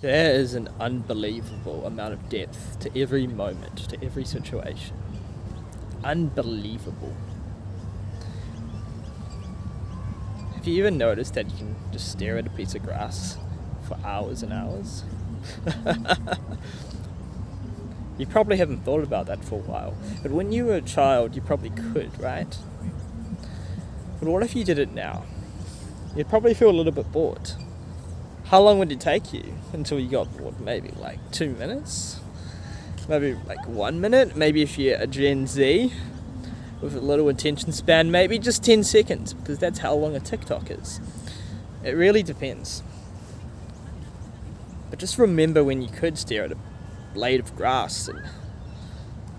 There is an unbelievable amount of depth to every moment, to every situation. Unbelievable. Have you ever noticed that you can just stare at a piece of grass for hours and hours? You probably haven't thought about that for a while. But when you were a child, you probably could, right? But what if you did it now? You'd probably feel a little bit bored. How long would it take you until you got bored? Maybe like 2 minutes? Maybe like 1 minute? Maybe if you're a Gen Z with a little attention span, maybe just 10 seconds, because that's how long a TikTok is. It really depends. But just remember when you could stare at a blade of grass, and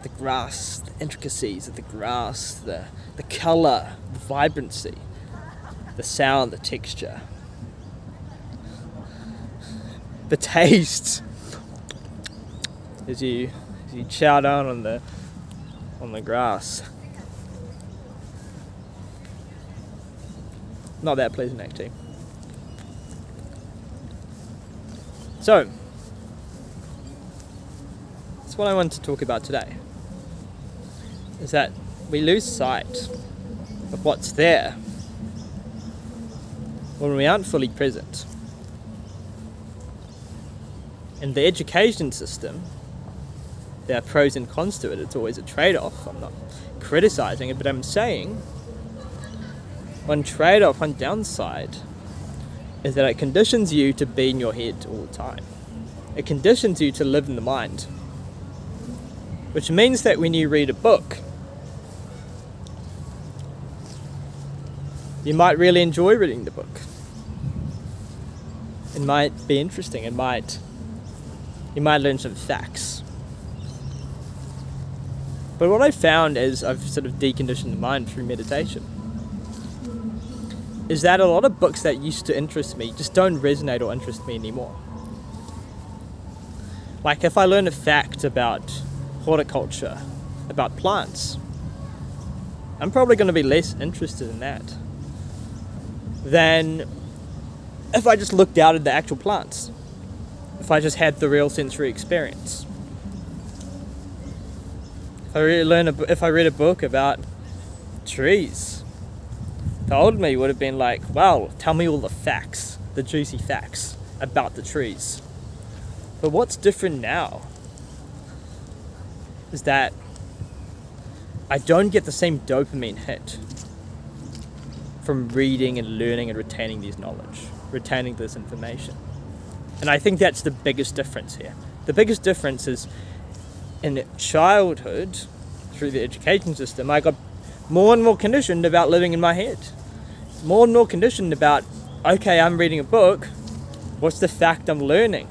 the grass, the intricacies of the grass, the colour, the vibrancy, the sound, the texture, the taste as you chow down on the grass. Not that pleasant, actually. So that's what I want to talk about today, is that we lose sight of what's there when we aren't fully present. In the education system, there are pros and cons to it. It's always a trade-off. I'm not criticizing it, but I'm saying one trade-off, one downside, is that it conditions you to be in your head all the time. It conditions you to live in the mind. Which means that when you read a book, you might really enjoy reading the book. It might be interesting. You might learn some facts. But what I found as I've sort of deconditioned the mind through meditation is that a lot of books that used to interest me just don't resonate or interest me anymore. Like if I learn a fact about horticulture, about plants, I'm probably going to be less interested in that than if I just looked out at the actual plants, if I just had the real sensory experience. If I read a book about trees, the old me would have been like, wow, tell me all the facts, the juicy facts about the trees. But what's different now is that I don't get the same dopamine hit from reading and learning and retaining this knowledge, retaining this information. And I think that's the biggest difference here. The biggest difference is in childhood, through the education system, I got more and more conditioned about living in my head. More and more conditioned about, okay, I'm reading a book, what's the fact I'm learning?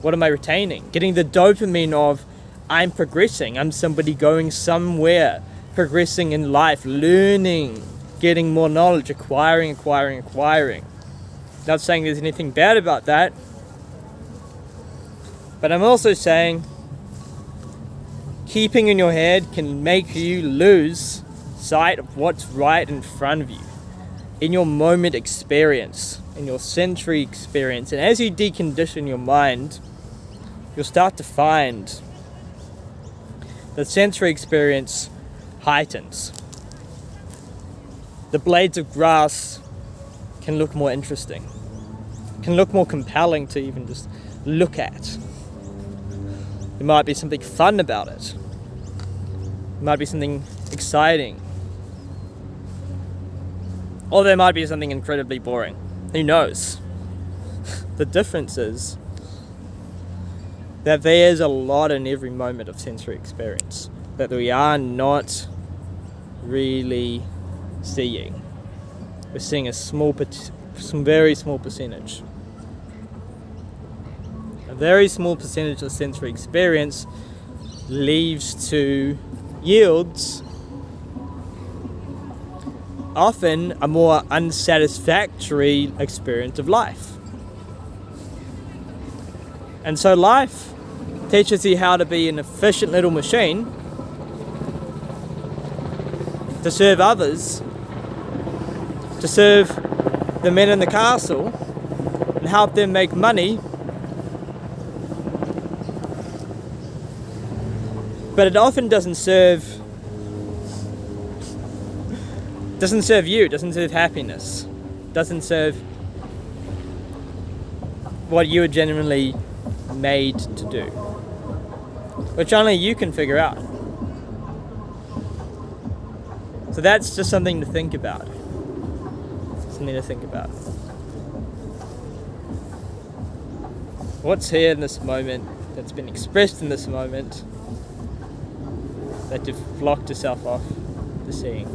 What am I retaining? Getting the dopamine of, I'm progressing, I'm somebody going somewhere, progressing in life, learning, getting more knowledge, acquiring. Not saying there's anything bad about that, but I'm also saying keeping in your head can make you lose sight of what's right in front of you, in your moment experience, in your sensory experience. And as you decondition your mind, you'll start to find the sensory experience heightens. The blades of grass can look more interesting, can look more compelling to even just look at. There might be something fun about it. There might be something exciting. Or there might be something incredibly boring. Who knows? The difference is that there is a lot in every moment of sensory experience that we are not really seeing. We're seeing some very small percentage. A very small percentage of sensory experience yields often a more unsatisfactory experience of life. And so life teaches you how to be an efficient little machine to serve others, to serve the men in the castle and help them make money But it often doesn't serve you, doesn't serve happiness, doesn't serve what you were genuinely made to do, which only you can figure out. So that's just something to think about. What's here in this moment, that's been expressed in this moment, that you've blocked yourself off to seeing?